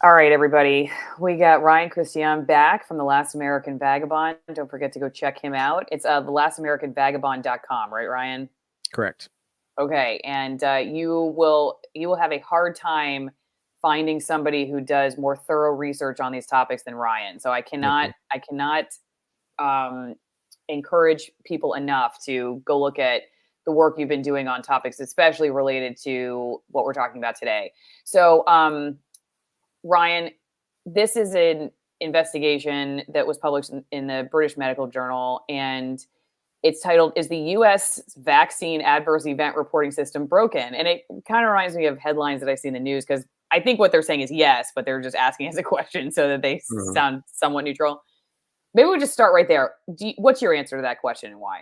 All right, everybody. We got Ryan Cristiàn back from The Last American Vagabond. Don't forget to go check him out. It's thelasamericanvagabond.com, right, Ryan? Correct. Okay, and you will have a hard time finding somebody who does more thorough research on these topics than Ryan. So I Thank cannot you. I cannot um, encourage people enough to go look at the work you've been doing on topics, especially related to what we're talking about today. So Ryan, this is an investigation that was published in the British Medical Journal, and it's titled "Is the U.S. Vaccine Adverse Event Reporting System Broken?" And it kind of reminds me of headlines that I see in the news because I think what they're saying is yes, but they're just asking as a question so that they Mhm. sound somewhat neutral. Maybe we'll just start right there. What's your answer to that question and why?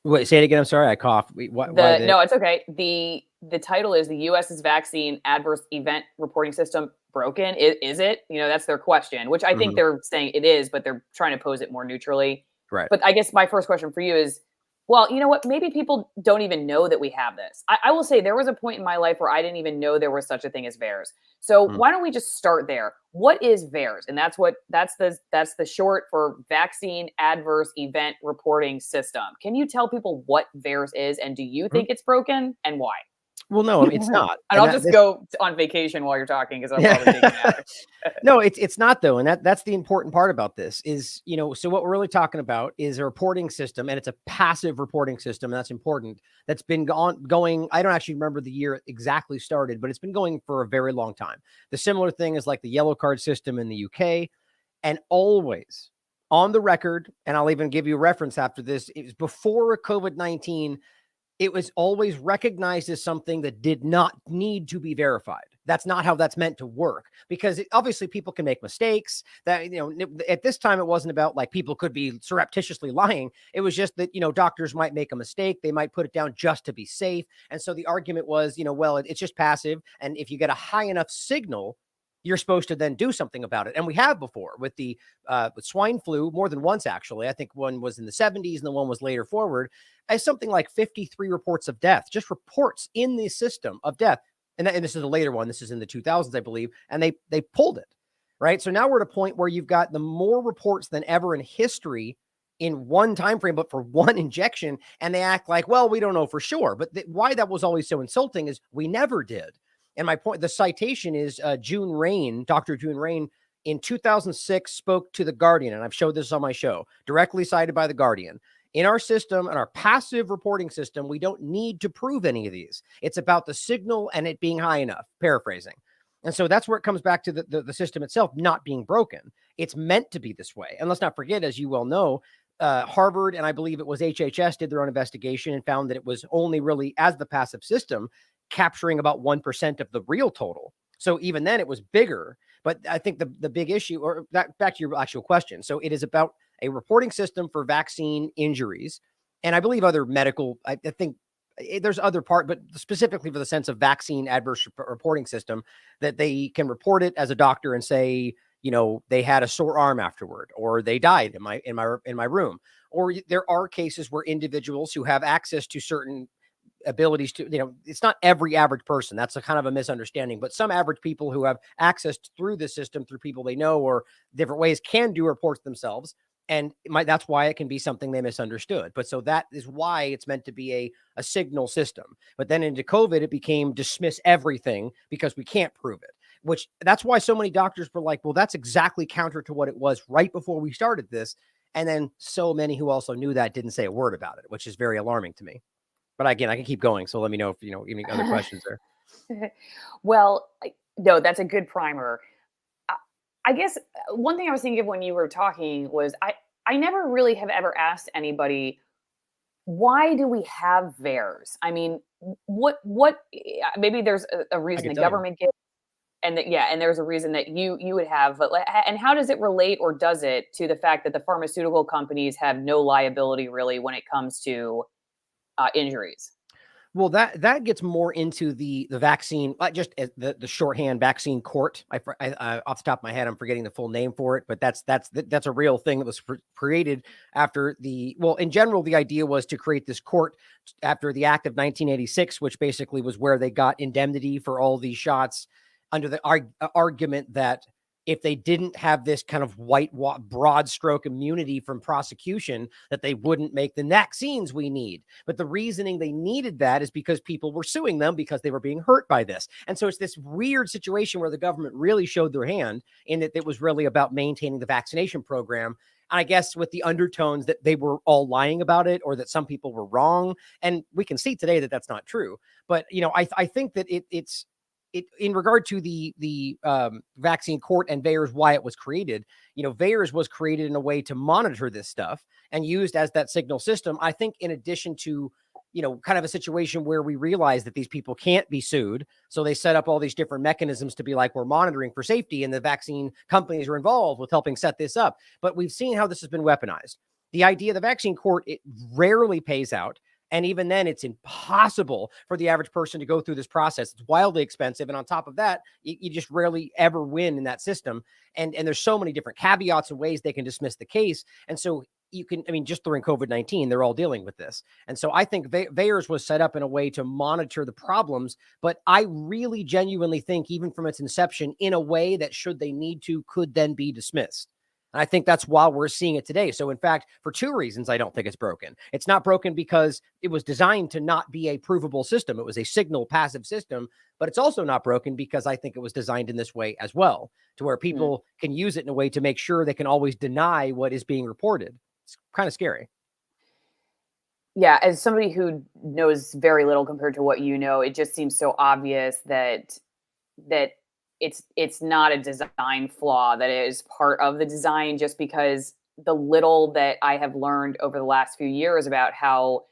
Wait, say it again. I'm sorry. I coughed. Why The the? No, it's okay. The title is the U.S.'s vaccine adverse event reporting system broken. Is it? That's their question, which I think Mhm. they're saying it is, but they're trying to pose it more neutrally. Right. But I guess my first question for you is, well, you know what? Maybe people don't even know that we have this. I will say there was a point in my life where I didn't even know there was such a thing as VAERS. So Mm. why don't we just start there? What is VAERS? And that's the short for Vaccine Adverse Event Reporting System. Can you tell people what VAERS is, and do you Mhm. think it's broken, and why? Well, no, it's And not. I'll just go on vacation while you're talking because I'll probably take a Yeah. nap. No, it's not though, and that's the important part about this is, so what we're really talking about is a reporting system, and it's a passive reporting system, and that's important. That's been going. I don't actually remember the year it exactly started, but it's been going for a very long time. The similar thing is like the yellow card system in the UK, and always on the record, and I'll even give you a reference after this. It was before COVID-19. It was always recognized as something that did not need to be verified. That's not how that's meant to work, because obviously people can make mistakes. That, at this time, it wasn't about like people could be surreptitiously lying. It was just that, doctors might make a mistake. They might put it down just to be safe. And so the argument was, well, it's just passive. And if you get a high enough signal, you're supposed to then do something about it. And we have before with swine flu more than once, actually. I think one was in the 70s and the one was later forward, as something like 53 reports of death, just reports in the system of death. And this is a later one. This is in the 2000s, I believe. And they pulled it, right? So now we're at a point where you've got the more reports than ever in history in one time frame, but for one injection. And they act like, well, we don't know for sure. But why that was always so insulting is we never did. And my point, the citation is June Rain, Dr. June Rain, in 2006 spoke to The Guardian, and I've showed this on my show, directly cited by The Guardian. In our system, in our passive reporting system, we don't need to prove any of these. It's about the signal and it being high enough, paraphrasing. And so that's where it comes back to the system itself not being broken. It's meant to be this way. And let's not forget, as you well know, Harvard and I believe it was HHS did their own investigation and found that it was only really, as the passive system, capturing about 1% of the real total. So even then it was bigger. But I think the big issue, or back to your actual question. So it is about a reporting system for vaccine injuries. And I believe other medical, I think there's other part, but specifically for the sense of vaccine adverse reporting system, that they can report it as a doctor and say, they had a sore arm afterward, or they died in my room. Or there are cases where individuals who have access to certain abilities to, it's not every average person. That's a kind of a misunderstanding, but some average people who have access through the system, through people they know or different ways, can do reports themselves. And that's why it can be something they misunderstood. But so that is why it's meant to be a signal system. But then into COVID, it became dismiss everything because we can't prove it, which that's why so many doctors were like, well, that's exactly counter to what it was right before we started this. And then so many who also knew that didn't say a word about it, which is very alarming to me. But again, I can keep going. So let me know if, any other questions there. Well, no, that's a good primer. I, I guess one thing I was thinking of when you were talking was I never really have ever asked anybody, why do we have VAERS? I mean, what maybe there's a I reason can the tell you. government gives, and that, yeah, and there's a reason that you would have, but and how does it relate, or does it, to the fact that the pharmaceutical companies have no liability really when it comes to injuries? Well, that gets more into the vaccine, just the shorthand vaccine court. Off the top of my head, I'm forgetting the full name for it, but that's a real thing that was created after in general, the idea was to create this court after the Act of 1986, which basically was where they got indemnity for all these shots. under the argument that if they didn't have this kind of broad stroke immunity from prosecution, that they wouldn't make the vaccines we need. But the reasoning they needed that is because people were suing them because they were being hurt by this. And so it's this weird situation where the government really showed their hand in that it was really about maintaining the vaccination program. I guess with the undertones that they were all lying about it, or that some people were wrong. And we can see today that that's not true. But, I think that it's in regard to the vaccine court and VAERS, why it was created. VAERS was created in a way to monitor this stuff and used as that signal system. I think in addition to, kind of a situation where we realize that these people can't be sued. So they set up all these different mechanisms to be like, we're monitoring for safety, and the vaccine companies are involved with helping set this up. But we've seen how this has been weaponized. The idea of the vaccine court, it rarely pays out. And even then, it's impossible for the average person to go through this process. It's wildly expensive. And on top of that, you just rarely ever win in that system. And there's so many different caveats and ways they can dismiss the case. And so just during COVID-19, they're all dealing with this. And so I think VAERS was set up in a way to monitor the problems. But I really genuinely think, even from its inception, in a way that, should they need to, could then be dismissed. And I think that's why we're seeing it today. So in fact, for two reasons, I don't think it's broken. It's not broken because it was designed to not be a provable system. It was a signal passive system, but it's also not broken because I think it was designed in this way as well, to where people can use it in a way to make sure they can always deny what is being reported. It's kind of scary. Yeah, as somebody who knows very little compared to what you know, it just seems so obvious that it's not a design flaw, that it is part of the design, just because the little that I have learned over the last few years about how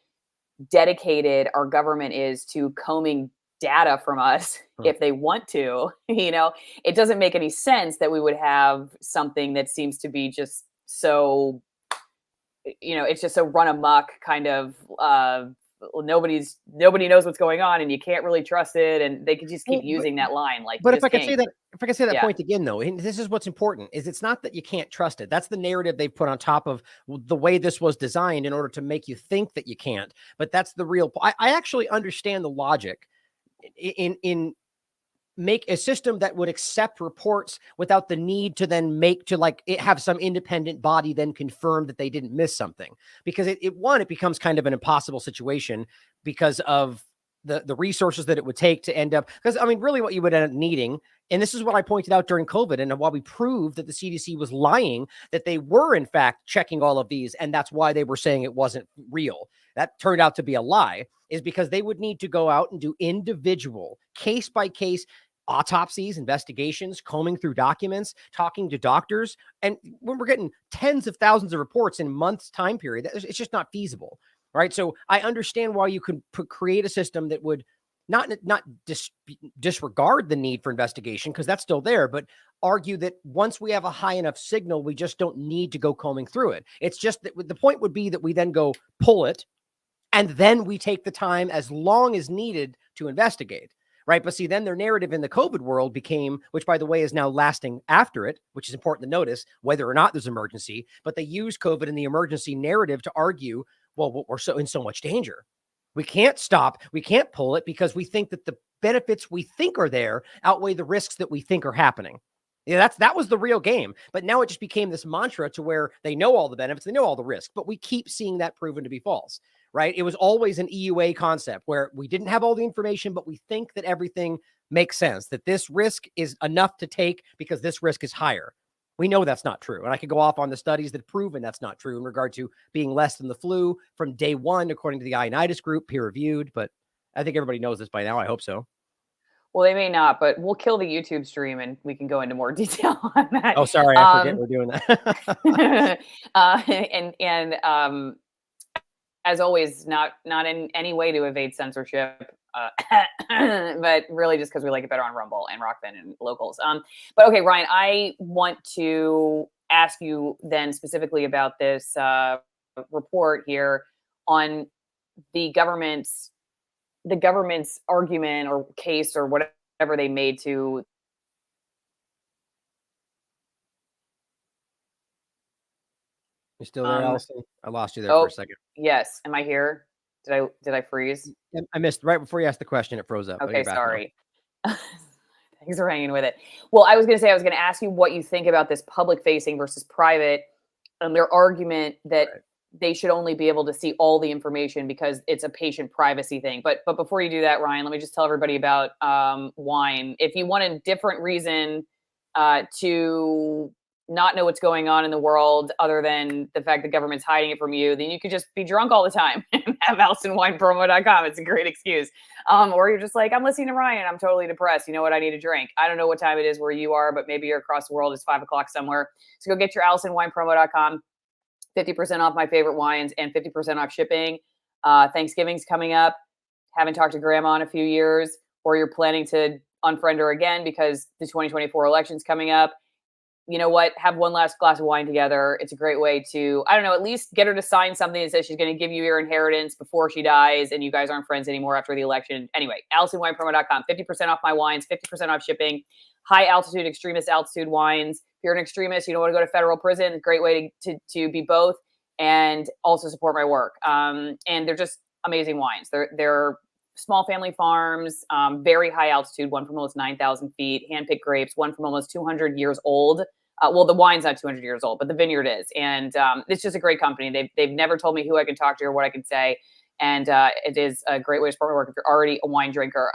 dedicated our government is to combing data from us if they want to, it doesn't make any sense that we would have something that seems to be just so, it's just so run amok kind of, nobody knows what's going on, and you can't really trust it, and they could just keep using that line. Like, but if I could say that point again, though, and this is what's important, is it's not that you can't trust it. That's the narrative they've put on top of the way this was designed in order to make you think that you can't. But that's the real. I actually understand the logic in make a system that would accept reports without the need to then have some independent body then confirm that they didn't miss something, because it becomes kind of an impossible situation because of the resources that it would take to end up. Because really what you would end up needing, and this is what I pointed out during COVID, and while we proved that the CDC was lying, that they were in fact checking all of these, and that's why they were saying it wasn't real. That turned out to be a lie, is because they would need to go out and do individual case by case autopsies, investigations, combing through documents, talking to doctors. And when we're getting tens of thousands of reports in months time period, it's just not feasible. Right. So I understand why you could create a system that would not disregard the need for investigation, because that's still there, but argue that once we have a high enough signal, we just don't need to go combing through it. It's just that the point would be that we then go pull it, and then we take the time as long as needed to investigate. Right. But see, then their narrative in the COVID world became, which by the way is now lasting after it, which is important to notice, whether or not there's emergency, but they use COVID in the emergency narrative to argue, well, we're in so much danger. We can't stop. We can't pull it because we think that the benefits we think are there outweigh the risks that we think are happening. Yeah, that was the real game. But now it just became this mantra to where they know all the benefits, they know all the risks, but we keep seeing that proven to be false. Right. It was always an EUA concept where we didn't have all the information, but we think that everything makes sense, that this risk is enough to take because this risk is higher. We know that's not true. And I could go off on the studies that have proven that's not true in regard to being less than the flu from day one, according to the Ionitis group, peer reviewed. But I think everybody knows this by now. I hope so. Well, they may not, but we'll kill the YouTube stream and we can go into more detail on that. Oh, sorry. I forget we're doing that. As always, not in any way to evade censorship, but really just because we like it better on Rumble and Rockfin and locals. But okay, Ryan, I want to ask you then specifically about this report here on the government's argument or case or whatever they made to. You still there, Allison? I lost you there for a second. Yes. Am I here? Did I freeze? I missed right before you asked the question. It froze up. Okay, sorry. Thanks for hanging with it. Well, I was going to ask you what you think about this public facing versus private, and their argument that they should only be able to see all the information because it's a patient privacy thing. But before you do that, Ryan, let me just tell everybody about wine. If you want a different reason to not know what's going on in the world other than the fact the government's hiding it from you, then you could just be drunk all the time and have AllisonWinePromo.com. It's a great excuse. Or you're just like, I'm listening to Ryan, I'm totally depressed. You know what? I need a drink. I don't know what time it is where you are, but maybe you're across the world. It's 5 o'clock somewhere. So go get your AllisonWinePromo.com. 50% off my favorite wines and 50% off shipping. Thanksgiving's coming up. Haven't talked to grandma in a few years, or you're planning to unfriend her again because the 2024 election's coming up. You know what? Have one last glass of wine together. It's a great way to, I don't know, at least get her to sign something that says she's going to give you your inheritance before she dies and you guys aren't friends anymore after the election. Anyway, AllisonWinePromo.com, 50% off my wines, 50% off shipping, high altitude, extremist altitude wines. If you're an extremist, you don't want to go to federal prison, a great way to be both and also support my work. And they're just amazing wines. They're small family farms, very high altitude, one from almost 9,000 feet, hand-picked grapes, one from almost 200 years old. Well, the wine's not 200 years old, but the vineyard is. And it's just a great company. They've never told me who I can talk to or what I can say. And it is a great way to support my work if you're already a wine drinker.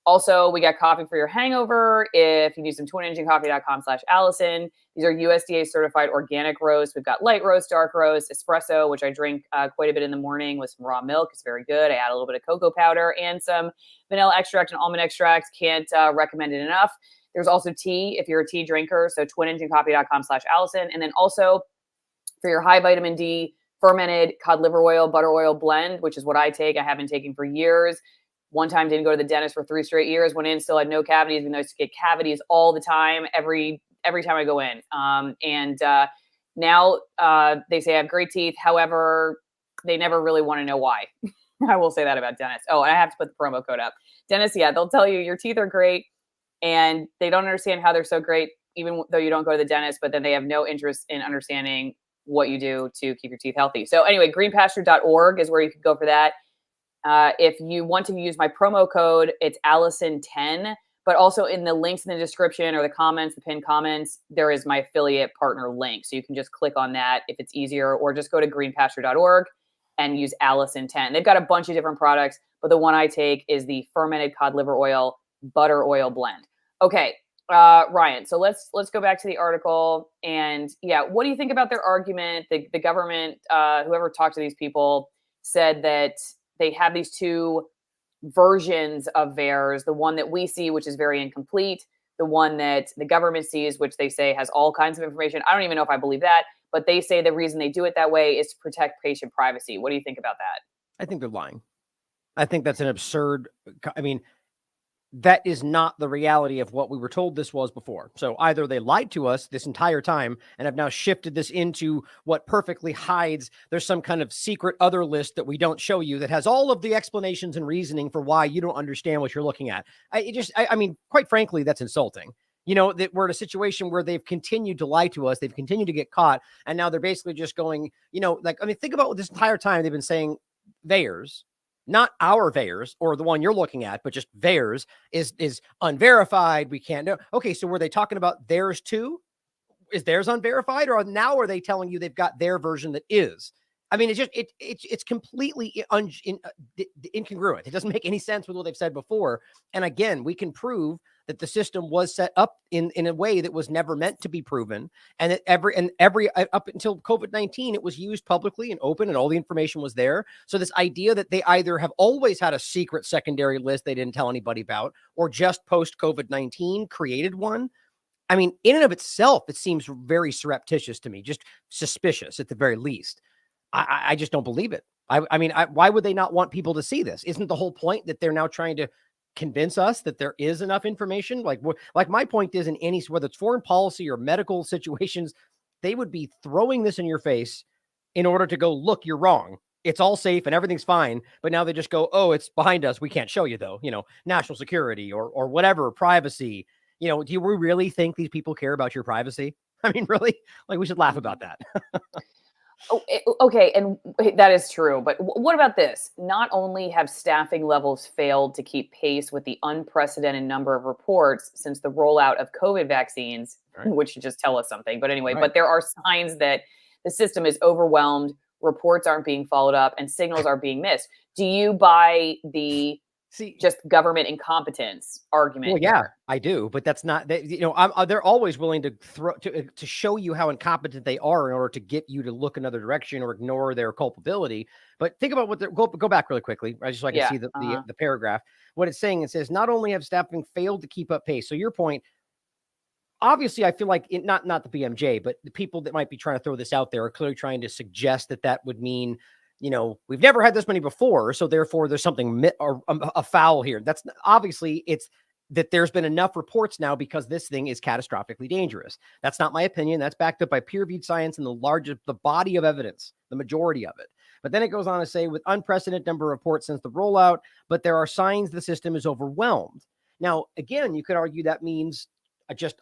Also, we got coffee for your hangover. If you need some twinenginecoffee.com/Allison. These are USDA certified organic roasts. We've got light roast, dark roast, espresso, which I drink quite a bit in the morning with some raw milk. It's very good. I add a little bit of cocoa powder and some vanilla extract and almond extract. Can't recommend it enough. There's also tea if you're a tea drinker. So twinenginecoffee.com/Allison. And then also for your high vitamin D, fermented cod liver oil, butter oil blend, which is what I take. I have been taking for years. One time didn't go to the dentist for 3 straight years. Went in, still had no cavities. Even though I used to get cavities all the time, every time I go in. Now they say I have great teeth. However, they never really want to know why. I will say that about dentists. Oh, and I have to put the promo code up. Dentists, yeah, they'll tell you your teeth are great, and they don't understand how they're so great, even though you don't go to the dentist. But then they have no interest in understanding what you do to keep your teeth healthy. So anyway, greenpasture.org is where you could go for that. If you want to use my promo code, it's Allison10, but also in the links in the description or the comments, the pinned comments, there is my affiliate partner link. So you can just click on that if it's easier, or just go to greenpasture.org and use Allison10. They've got a bunch of different products, but the one I take is the fermented cod liver oil, butter oil blend. Okay, Ryan, so let's go back to the article. And yeah, what do you think about their argument? The government, whoever talked to these people, said that they have these two versions of VAERS, the one that we see, which is very incomplete, the one that the government sees, which they say has all kinds of information. I don't even know if I believe that, but they say the reason they do it that way is to protect patient privacy. What do you think about that? I think they're lying. I think that's an absurd, I mean, that is not the reality of what we were told this was before. So either they lied to us this entire time and have now shifted this into what perfectly hides. There's some kind of secret other list that we don't show you that has all of the explanations and reasoning for why you don't understand what you're looking at. I mean, quite frankly, that's insulting. You know, that we're in a situation where they've continued to lie to us. They've continued to get caught. And now they're basically just going, you know, like, I mean, think about what this entire time they've been saying VAERS. Not our VAERS or the one you're looking at, but just VAERS is unverified. We can't know. Okay, so were they talking about theirs too? Is theirs unverified, or now are they telling you they've got their version that is? I mean, it's completely incongruent. It doesn't make any sense with what they've said before. And again, we can prove that the system was set up in a way that was never meant to be proven. And that every up until COVID-19, it was used publicly and open and all the information was there. So this idea that they either have always had a secret secondary list they didn't tell anybody about, or just post COVID-19 created one. I mean, in and of itself, it seems very surreptitious to me, just suspicious at the very least. I just don't believe it. I mean, why would they not want people to see this? Isn't the whole point that they're now trying to convince us that there is enough information? Like my point is, in any, whether it's foreign policy or medical situations, they would be throwing this in your face in order to go, look, you're wrong. It's all safe and everything's fine. But now they just go, oh, it's behind us. We can't show you though, you know, national security or whatever, privacy. You know, do you really think these people care about your privacy? I mean, really? Like, we should laugh about that. Okay, and that is true. But what about this? Not only have staffing levels failed to keep pace with the unprecedented number of reports since the rollout of COVID vaccines, Right. which should just tell us something. But anyway, Right. but there are signs that the system is overwhelmed, reports aren't being followed up, and signals are being missed. Do you buy the See, just government incompetence well, argument yeah, here? I do, but that's not that. They're always willing to to show you how incompetent they are in order to get you to look another direction or ignore their culpability. But think about what they're go back really quickly, right, just so I can Yeah. see the paragraph. What it's saying, it says not only have staffing failed to keep up pace. So your point, obviously, I feel like not the BMJ, but the people that might be trying to throw this out there are clearly trying to suggest that that would mean, we've never had this many before, so therefore there's something or a foul here. That's obviously it's that there's been enough reports now because this thing is catastrophically dangerous. That's not my opinion. That's backed up by peer-reviewed science and the body of evidence, the majority of it. But then it goes on to say with unprecedented number of reports since the rollout, but there are signs the system is overwhelmed. Now, again, you could argue that means just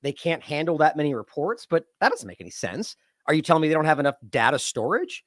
they can't handle that many reports, but that doesn't make any sense. Are you telling me they don't have enough data storage?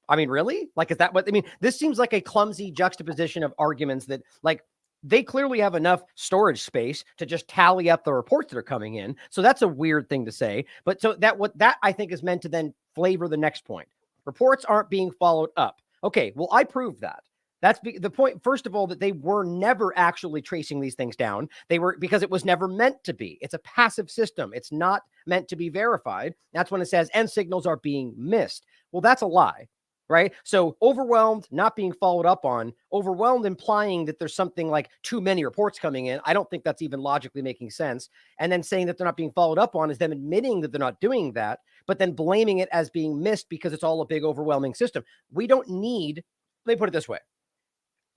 I mean, really? Like, is that what I mean? This seems like a clumsy juxtaposition of arguments that, like, they clearly have enough storage space to just tally up the reports that are coming in. So that's a weird thing to say. But so that I think is meant to then flavor the next point. Reports aren't being followed up. Okay, well, I proved that. That's the point. First of all, that they were never actually tracing these things down. They were because it was never meant to be. It's a passive system. It's not meant to be verified. That's when it says end signals are being missed. Well, that's a lie, right? So overwhelmed, not being followed up on, overwhelmed implying that there's something like too many reports coming in. I don't think that's even logically making sense. And then saying that they're not being followed up on is them admitting that they're not doing that, but then blaming it as being missed because it's all a big overwhelming system. We don't need, let me put it this way.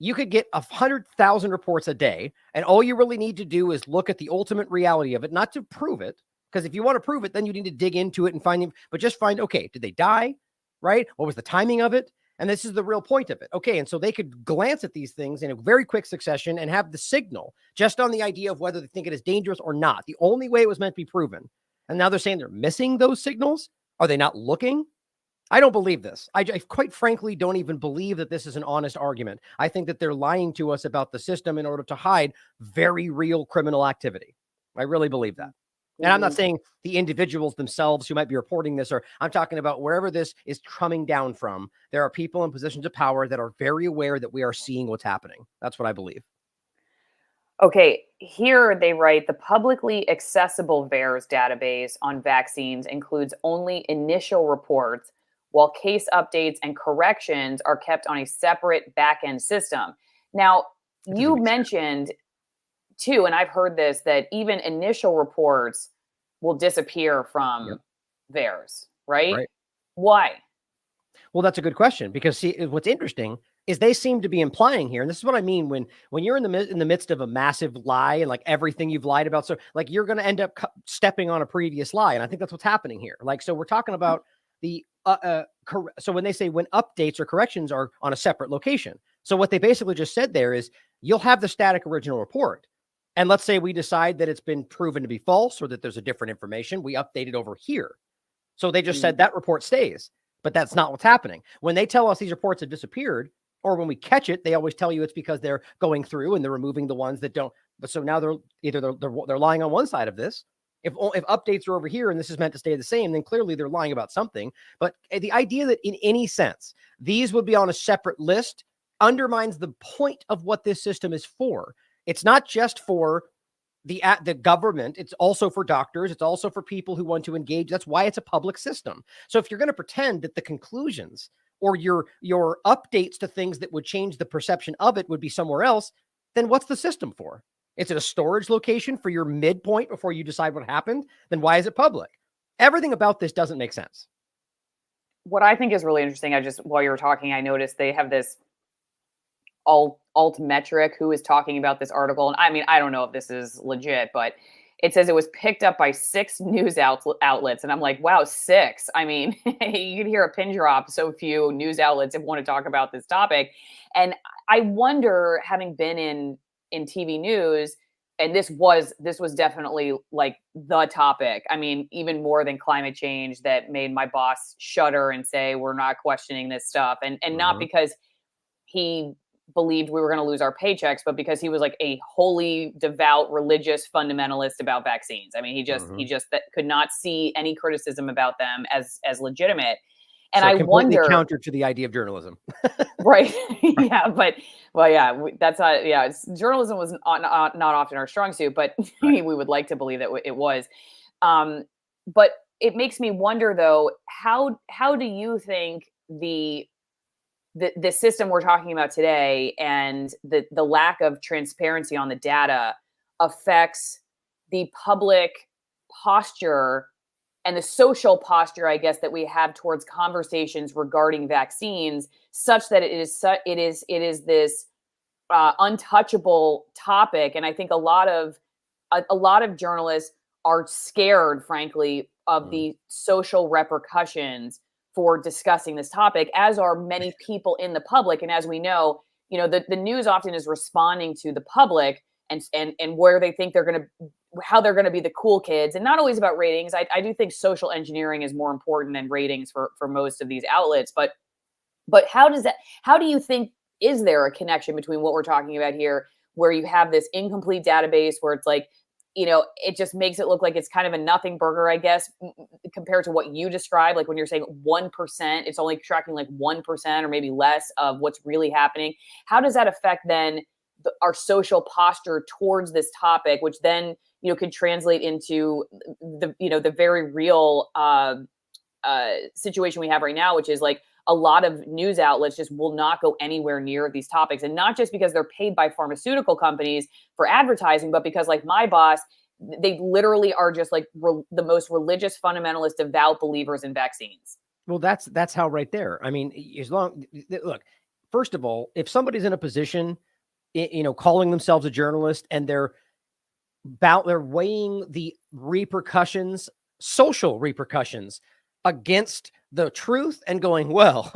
You could get 100,000 reports a day, and all you really need to do is look at the ultimate reality of it, not to prove it. Because if you want to prove it, then you need to dig into it and find them, but just find, okay, did they die? Right? What was the timing of it? And this is the real point of it. Okay. And so they could glance at these things in a very quick succession and have the signal just on the idea of whether they think it is dangerous or not. The only way it was meant to be proven. And now they're saying they're missing those signals. Are they not looking? I don't believe this. I quite frankly don't even believe that this is an honest argument. I think that they're lying to us about the system in order to hide very real criminal activity. I really believe that. And I'm not Mhm. saying the individuals themselves who might be reporting this, or I'm talking about wherever this is coming down from. There are people in positions of power that are very aware that we are seeing what's happening. That's what I believe. Okay, here they write the publicly accessible VAERS database on vaccines includes only initial reports, while case updates and corrections are kept on a separate backend system. Now, That doesn't you make sense. mentioned too, and I've heard this, that even initial reports will disappear Yep. from VAERS, right? Right. Why? Well, that's a good question because see, what's interesting is they seem to be implying here, and this is what I mean when you're in the midst of a massive lie and like everything you've lied about, so like you're going to end up stepping on a previous lie, and I think that's what's happening here. Like, so we're talking about the so when they say when updates or corrections are on a separate location, so what they basically just said there is you'll have the static original report, and let's say we decide that it's been proven to be false or that there's a different information, we update it over here. So they just Mm. said that report stays, but that's not what's happening. When they tell us these reports have disappeared, or when we catch it, they always tell you it's because they're going through and they're removing the ones that don't. But so now they're either they're lying on one side of this. If updates are over here and this is meant to stay the same, then clearly they're lying about something. But the idea that in any sense these would be on a separate list undermines the point of what this system is for. It's not just for the government, it's also for doctors, it's also for people who want to engage. That's why it's a public system. So if you're going to pretend that the conclusions or your updates to things that would change the perception of it would be somewhere else, then what's the system for? It's at a storage location for your midpoint before you decide what happened. Then why is it public? Everything about this doesn't make sense. What I think is really interesting, I just while you were talking, I noticed they have this altmetric who is talking about this article. And I mean, I don't know if this is legit, but it says it was picked up by 6 news outlets. And I'm like, wow, 6. I mean, you can hear a pin drop. So few news outlets want to talk about this topic. And I wonder, having been in TV news, and this was definitely like the topic. I mean, even more than climate change, that made my boss shudder and say, we're not questioning this stuff. And not because he believed we were going to lose our paychecks, but because he was like a holy, devout, religious fundamentalist about vaccines. I mean, he just that could not see any criticism about them as legitimate. And so I completely wonder, counter to the idea of journalism. right? Yeah, but well, yeah, that's not. Yeah, journalism was not often our strong suit, but Right. we would like to believe that it was. But it makes me wonder, though, how do you think the system we're talking about today and the lack of transparency on the data affects the public posture and the social posture, I guess, that we have towards conversations regarding vaccines, such that it is this untouchable topic. And I think a lot of journalists are scared, frankly, of the social repercussions for discussing this topic, as are many people in the public. And as we know, the news often is responding to the public and where they think they're going to, how they're going to be the cool kids, and not always about ratings. I do think social engineering is more important than ratings for most of these outlets. But how do you think, is there a connection between what we're talking about here, where you have this incomplete database where it's like, it just makes it look like it's kind of a nothing burger, I guess, compared to what you described. Like when you're saying 1%, it's only tracking like 1% or maybe less of what's really happening. How does that affect then our social posture towards this topic, which then, can translate into the very real situation we have right now, which is like a lot of news outlets just will not go anywhere near these topics. And not just because they're paid by pharmaceutical companies for advertising, but because, like my boss, they literally are just like the most religious, fundamentalist, devout believers in vaccines. Well, that's how right there. I mean, look, first of all, if somebody's in a position, calling themselves a journalist, and they're weighing the repercussions, social repercussions, against the truth and going, well,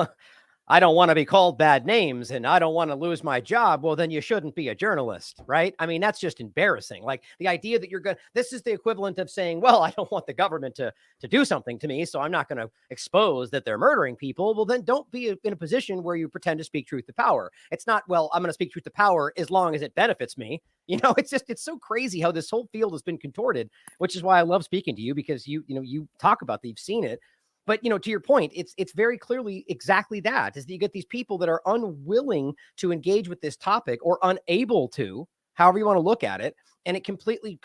I don't want to be called bad names and I don't want to lose my job. Well, then you shouldn't be a journalist, right? I mean, that's just embarrassing. Like the idea that this is the equivalent of saying, well, I don't want the government to do something to me, so I'm not going to expose that they're murdering people. Well, then don't be in a position where you pretend to speak truth to power. It's not, well, I'm going to speak truth to power as long as it benefits me. It's so crazy how this whole field has been contorted, which is why I love speaking to you, because you talk about that, you've seen it. But, to your point, it's very clearly exactly that, is that you get these people that are unwilling to engage with this topic, or unable to, however you want to look at it. And it completely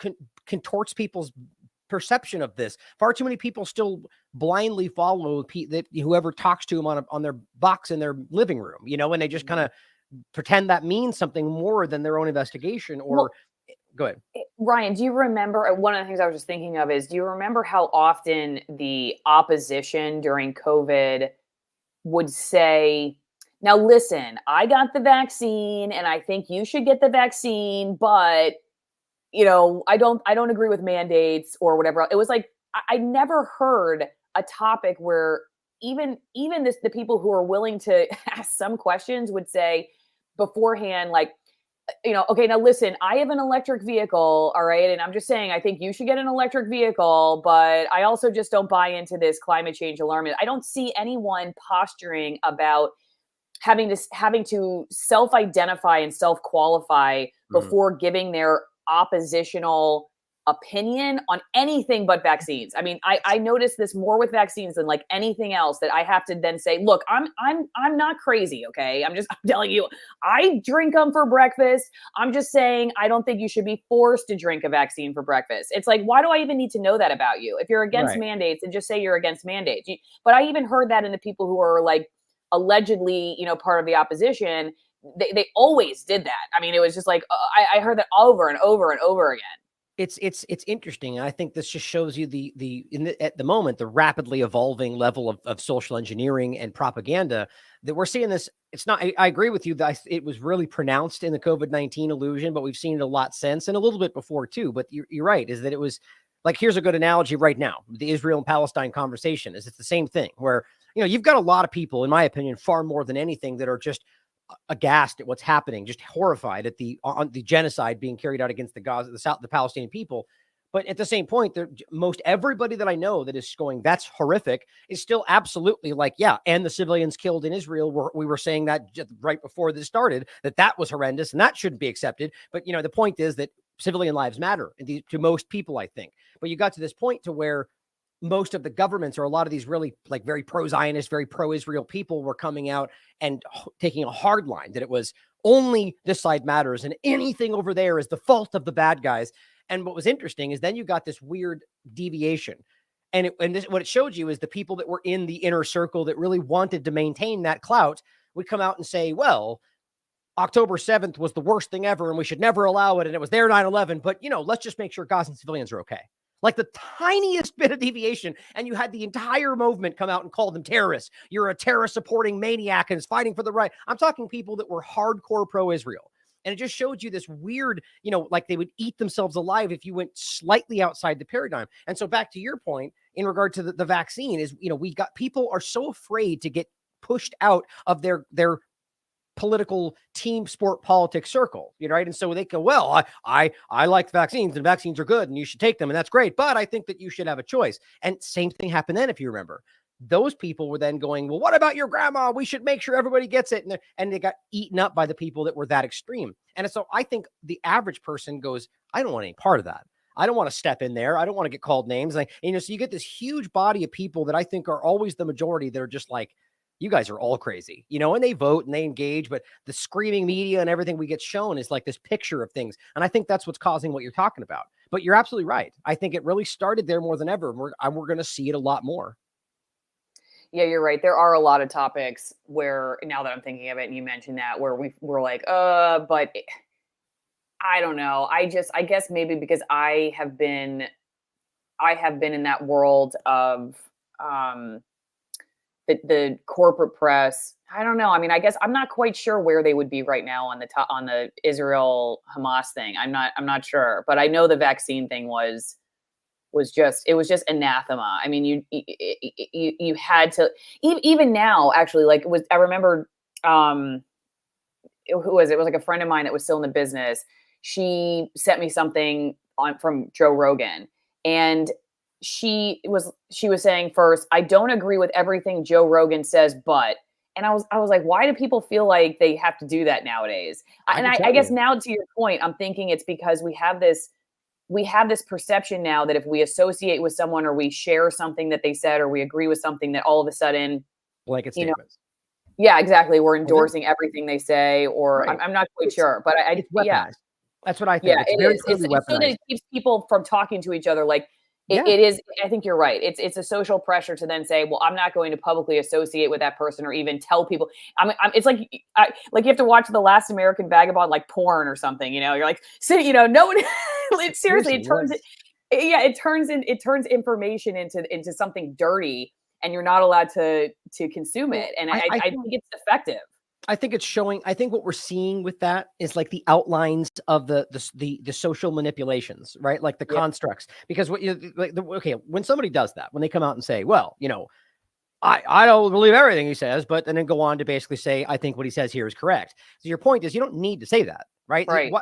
contorts people's perception of this. Far too many people still blindly follow whoever talks to them on their box in their living room, and they just kind of pretend that means something more than their own investigation. Or go ahead. Ryan, do you remember, one of the things I was just thinking of is, do you remember how often the opposition during COVID would say, now listen, I got the vaccine and I think you should get the vaccine, but I don't agree with mandates or whatever. It was like, I never heard a topic where even the people who are willing to ask some questions would say beforehand, like, okay, now listen, I have an electric vehicle, all right, and I'm just saying I think you should get an electric vehicle, but I also just don't buy into this climate change alarmist. I don't see anyone posturing about having to self-identify and self-qualify before giving their oppositional opinion on anything but vaccines. I mean, I notice this more with vaccines than like anything else, that I have to then say, look, I'm not crazy, okay? I'm telling you, I drink them for breakfast. I'm just saying I don't think you should be forced to drink a vaccine for breakfast. It's like, why do I even need to know that about you? If you're against mandates, then just say you're against mandates. But I even heard that in the people who are like allegedly, part of the opposition. They always did that. I mean, it was just like, I heard that over and over and over again. It's interesting. And I think this just shows you at the moment, the rapidly evolving level of social engineering and propaganda that we're seeing. This, it's not, I agree with you that it was really pronounced in the COVID-19 illusion, but we've seen it a lot since, and a little bit before too. But you're right, is that it was like, here's a good analogy right now. The Israel and Palestine conversation it's the same thing, where, you've got a lot of people, in my opinion, far more than anything, that are just aghast at what's happening, just horrified at the genocide being carried out against the Palestinian people. But at the same point, most everybody that I know that is going, that's horrific, is still absolutely like, yeah. And the civilians killed in Israel, we were saying that just right before this started, that was horrendous and that shouldn't be accepted. But, the point is that civilian lives matter to most people, I think. But you got to this point to where most of the governments, or a lot of these really like very pro-Zionist, very pro-Israel people, were coming out and taking a hard line that it was only this side matters and anything over there is the fault of the bad guys. And what was interesting is then you got this weird deviation. And what it showed you is the people that were in the inner circle that really wanted to maintain that clout would come out and say, well, October 7th was the worst thing ever and we should never allow it. And it was their 9/11. But, let's just make sure Gazan civilians are okay. Like the tiniest bit of deviation. And you had the entire movement come out and call them terrorists. You're a terrorist supporting maniac and is fighting for the right. I'm talking people that were hardcore pro-Israel. And it just showed you this weird, like they would eat themselves alive if you went slightly outside the paradigm. And so back to your point in regard to the vaccine is, we got people are so afraid to get pushed out of their political team sport politics circle, right? And so they go, well, I like vaccines and vaccines are good and you should take them and that's great. But I think that you should have a choice. And same thing happened then, if you remember. Those people were then going, well, what about your grandma? We should make sure everybody gets it. And they got eaten up by the people that were that extreme. And so I think the average person goes, I don't want any part of that. I don't want to step in there. I don't want to get called names. So you get this huge body of people that I think are always the majority that are just like, you guys are all crazy, and they vote and they engage, but the screaming media and everything we get shown is like this picture of things. And I think that's what's causing what you're talking about. But you're absolutely right. I think it really started there more than ever. We're going to see it a lot more. Yeah, you're right. There are a lot of topics where, now that I'm thinking of it, and you mentioned that, where we're like, but I don't know. I guess maybe because I have been in that world of the corporate press. I don't know. I mean, I guess I'm not quite sure where they would be right now on the Israel Hamas thing. I'm not sure, but I know the vaccine thing was just anathema. I mean, you had to, even now, actually, like I remember, who was it? It was like a friend of mine that was still in the business. She sent me something from Joe Rogan, and she was saying, first, I don't agree with everything Joe Rogan says, but, and I was like, why do people feel like they have to do that nowadays? I guess now, to your point, I'm thinking it's because we have this perception now that if we associate with someone or we share something that they said or we agree with something, that all of a sudden, blanket statements. Yeah, exactly. We're endorsing everything they say, or right. I'm not quite sure, but it's weaponized. Yeah, that's what I think. Yeah, it's so that it keeps people from talking to each other. Like it is. I think you're right. It's a social pressure to then say, well, I'm not going to publicly associate with that person or even tell people. It's like you have to watch The Last American Vagabond, like porn or something. You're like, no one. Seriously, it turns information into something dirty, and you're not allowed to consume it. And I think it's effective. I think it's showing. I think what we're seeing with that is like the outlines of the social manipulations, right? Like the constructs. Because when somebody does that, when they come out and say, well, I don't believe everything he says, but then go on to basically say, I think what he says here is correct. So your point is, you don't need to say that, right? Right.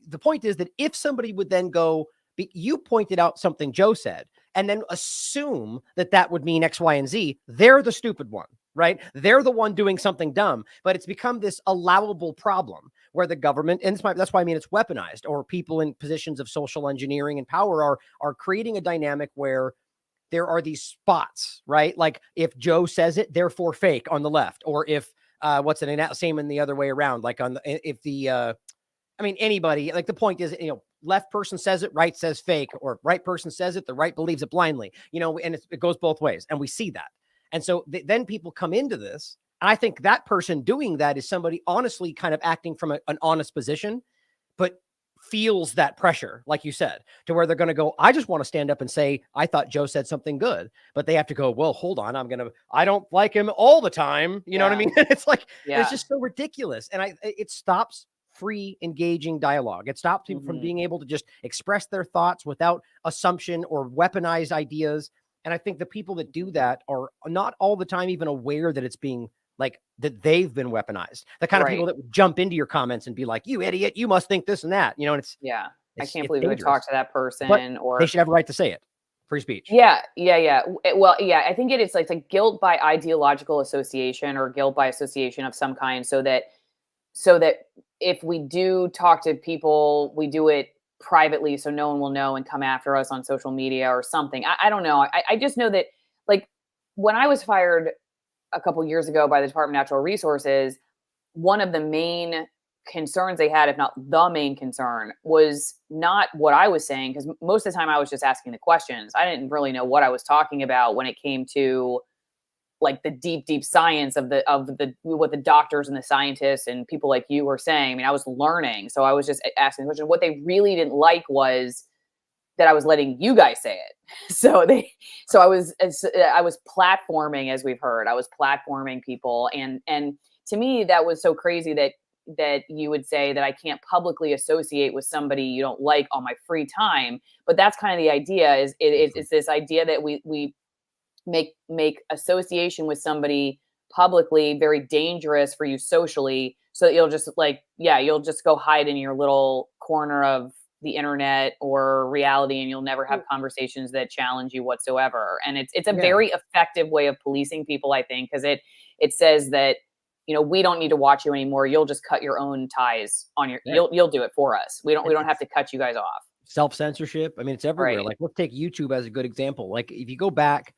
The point is that if somebody would then go, you pointed out something Joe said, and then assume that would mean X, Y, and Z, they're the stupid one, right? They're the one doing something dumb, but it's become this allowable problem where the government, and that's why I mean it's weaponized, or people in positions of social engineering and power are creating a dynamic where there are these spots, right? Like if Joe says it, therefore fake on the left, or if same in the other way around, like anybody, like the point is, left person says it, right says fake, or right person says it, the right believes it blindly, and it goes both ways. And we see that. And so then people come into this. And I think that person doing that is somebody honestly kind of acting from an honest position, but feels that pressure, like you said, to where they're going to go, I just want to stand up and say, I thought Joe said something good, but they have to go, well, hold on. I don't like him all the time. You know what I mean? It's like, it's just so ridiculous. And it stops free engaging dialogue. It stops people from being able to just express their thoughts without assumption or weaponized ideas. And I think the people that do that are not all the time even aware that it's being like that they've been weaponized. The kind of people Right. that would jump into your comments and be like, "You idiot, you must think this and that," and it's Yeah. I can't it's believe you would dangerous. talk to that But person they or should have a right to say it. Free speech. yeah, yeah, yeah. Well, yeah, I think it's like guilt by ideological association or guilt by association of some kind so that if we do talk to people, we do it privately so no one will know and come after us on social media or something. I don't know. I just know that like when I was fired a couple years ago by the Department of Natural Resources, one of the main concerns they had, if not the main concern, was not what I was saying, because most of the time I was just asking the questions. I didn't really know what I was talking about when it came to like the deep science of the what the doctors and the scientists and people like you were saying. I mean, I was learning, so I was just asking the question. What they really didn't like was that I was letting you guys say it. So I was platforming, as we've heard. I was platforming people, and to me that was so crazy that you would say that I can't publicly associate with somebody you don't like on my free time. But that's kind of the idea. It's this idea that we make association with somebody publicly very dangerous for you socially, so that you'll just you'll just go hide in your little corner of the internet or reality, and you'll never have conversations that challenge you whatsoever. And it's a Yeah. very effective way of policing people, I think, because it says that we don't need to watch you anymore. You'll just cut your own ties on your Right. you'll do it for us. We don't have It's to cut you guys off. self-censorship. I mean, it's everywhere. Right. Like, let's take YouTube as a good example. Like, if you go back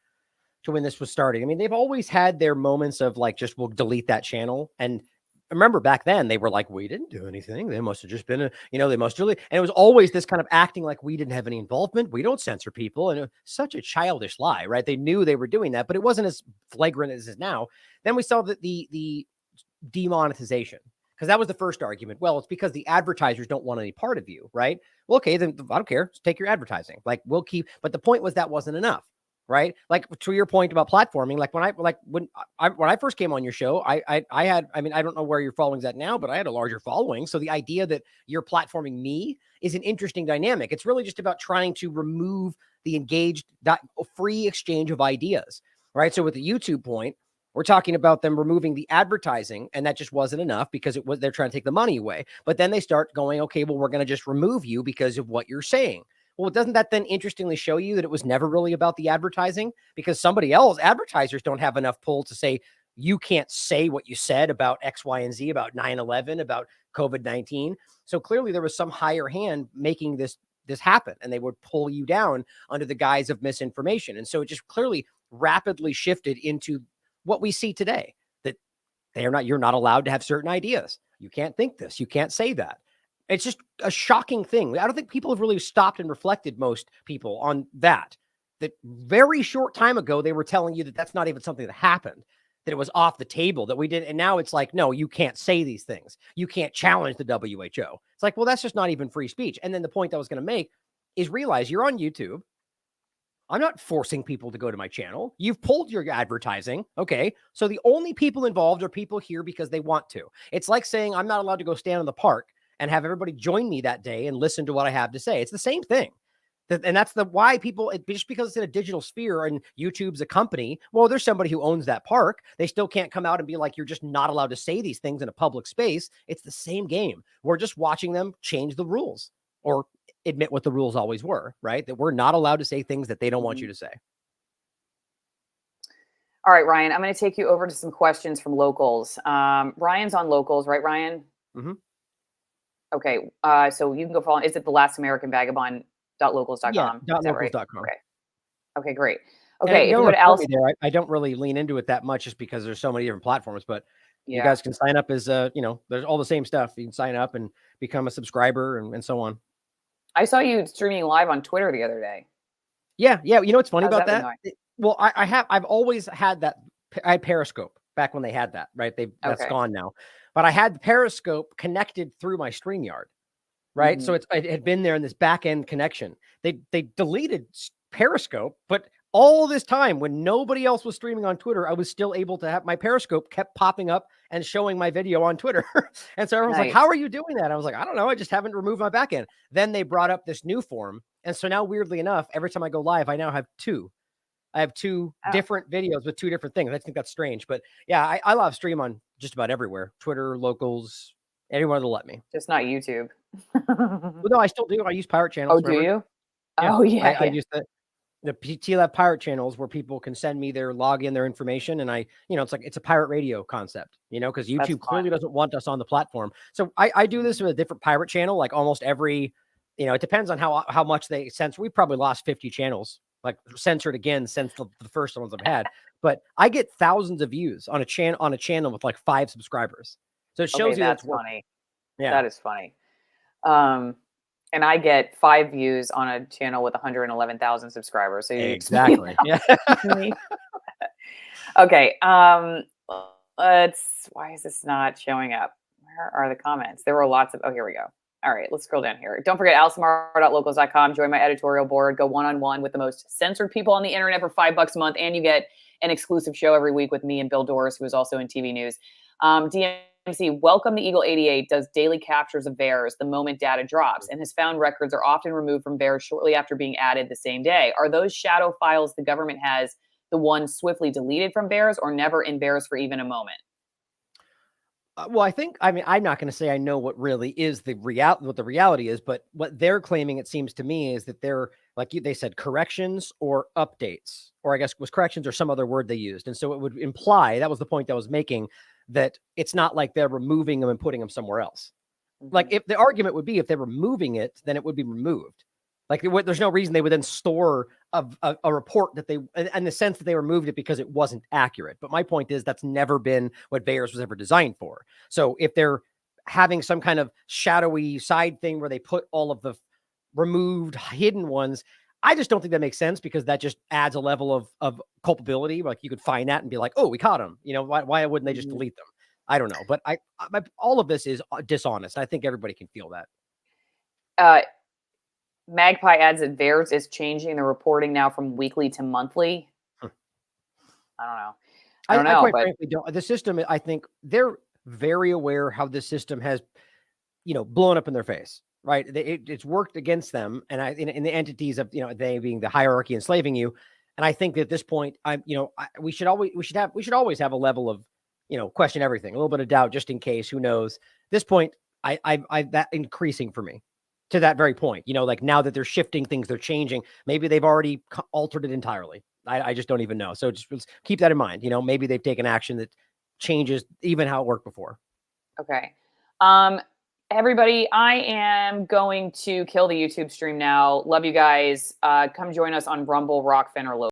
to when this was starting, I mean, they've always had their moments of like, just we'll delete that channel. And remember back then they were like, we didn't do anything. They must have just been they must really, and it was always this kind of acting like we didn't have any involvement. We don't censor people. And it was such a childish lie, right? They knew they were doing that, but it wasn't as flagrant as it is now. Then we saw that the demonetization, because that was the first argument. Well, it's because the advertisers don't want any part of you, right? Well, okay, then I don't care. Just take your advertising. Like, we'll keep, but the point was that wasn't enough. Right. Like, to your point about platforming, like when I first came on your show, I had, I mean, I don't know where your following's at now, but I had a larger following. So the idea that you're platforming me is an interesting dynamic. It's really just about trying to remove the engaged, free exchange of ideas. Right. So with the YouTube point, we're talking about them removing the advertising, and that just wasn't enough because they're trying to take the money away. But then they start going, okay, well, we're going to just remove you because of what you're saying. Well, doesn't that then interestingly show you that it was never really about the advertising? Because advertisers don't have enough pull to say, you can't say what you said about X, Y, and Z, about 9/11, about COVID-19. So clearly there was some higher hand making this happen, and they would pull you down under the guise of misinformation. And so it just clearly rapidly shifted into what we see today, that you're not allowed to have certain ideas. You can't think this, you can't say that. It's just a shocking thing. I don't think people have really stopped and reflected, most people, on that. That very short time ago, they were telling you that that's not even something that happened, that it was off the table, that we did. And now it's like, no, you can't say these things. You can't challenge the WHO. It's like, well, that's just not even free speech. And then the point I was going to make is, realize you're on YouTube. I'm not forcing people to go to my channel. You've pulled your advertising. Okay. So the only people involved are people here because they want to. It's like saying I'm not allowed to go stand in the park and have everybody join me that day and listen to what I have to say. It's the same thing. And that's why people, just because it's in a digital sphere and YouTube's a company, well, there's somebody who owns that park. They still can't come out and be like, you're just not allowed to say these things in a public space. It's the same game. We're just watching them change the rules, or admit what the rules always were, right? That we're not allowed to say things that they don't want you to say. All right, Ryan, I'm going to take you over to some questions from locals. Ryan's on locals, right, Ryan? Mm-hmm. Okay. So you can go follow. Is it the last American vagabond.locals.com? Yeah, Is that right? .locals.com. Okay. Okay, great. And Okay. If you go to report me Alice, there. I don't really lean into it that much just because there's so many different platforms, but you yeah, guys can sign up as, there's all the same stuff. You can sign up and become a subscriber and so on. I saw you streaming live on Twitter the other day. Yeah. You know what's funny How's about that that? been Well, I've always had that. I had Periscope back when they had that, right? That's Okay. gone now. But I had Periscope connected through my StreamYard, right? So it had been there in this back end connection. They deleted Periscope, but all this time when nobody else was streaming on Twitter, I was still able to have my Periscope kept popping up and showing my video on Twitter. And so everyone's like, how are you doing that? I was like, I don't know. I just haven't removed my back end. Then they brought up this new form. And so now, weirdly enough, every time I go live, I now have two I have two Oh. different videos with two different things. I think that's strange, but yeah, I live stream on just about everywhere. Twitter, locals, anyone that'll let me. Just not YouTube. Well, no, I still do. I use pirate channels. Oh, do Remember? you? Yeah, Oh, yeah, I yeah. use the PT Lab pirate channels where people can send me their login, their information, and it's like it's a pirate radio concept, because That's YouTube clearly fun. doesn't want us on the platform. So I do this with a different pirate channel, like almost every, it depends on how much they censor. We probably lost 50 channels, like censored again since the first ones I've had. But I get thousands of views on a channel with like 5 subscribers. So it shows Okay, you that it's that's working. funny. Yeah, That is funny. And I get 5 views on a channel with 111,000 subscribers. So you explain exactly. Yeah. that to me. Okay. Why is this not showing up? Where are the comments? There were lots of, oh, here we go. All right, let's scroll down here. Don't forget alsmar.locals.com. Join my editorial board. Go one-on-one with the most censored people on the internet for $5 a month. And you get an exclusive show every week with me and Bill Doris, who is also in TV news. DMC, welcome to Eagle 88 does daily captures of VAERS the moment data drops and has found records are often removed from VAERS shortly after being added the same day. Are those shadow files the government has the ones swiftly deleted from VAERS or never in VAERS for even a moment? Well, I'm not going to say I know what really is what the reality is, but what they're claiming, it seems to me, is that they're, like they said, corrections or updates, or I guess was corrections or some other word they used. And so it would imply, that was the point I was making, that it's not like they're removing them and putting them somewhere else. Like if the argument would be if they were moving it, then it would be removed. Like there's no reason they would then store a report that in the sense that they removed it because it wasn't accurate. But my point is that's never been what VAERS was ever designed for. So if they're having some kind of shadowy side thing where they put all of the removed hidden ones, I just don't think that makes sense because that just adds a level of culpability. Like you could find that and be like, oh, we caught him. Why wouldn't they just delete them? I don't know. But all of this is dishonest. I think everybody can feel that. Magpie adds that VAERS is changing the reporting now from weekly to monthly. I don't know. I don't know. Quite frankly don't. The system, I think they're very aware how the system has, blown up in their face, right? It's worked against them, and in the entities of they being the hierarchy enslaving you. And I think that at this point, we should always have a level of, question everything, a little bit of doubt just in case. Who knows? At this point, I that increasing for me. To that very point, like now that they're shifting things, they're changing. Maybe they've already altered it entirely. I just don't even know. So just keep that in mind. Maybe they've taken action that changes even how it worked before. Okay. Everybody, I am going to kill the YouTube stream now. Love you guys. Come join us on Rumble, Rockfin, or Local.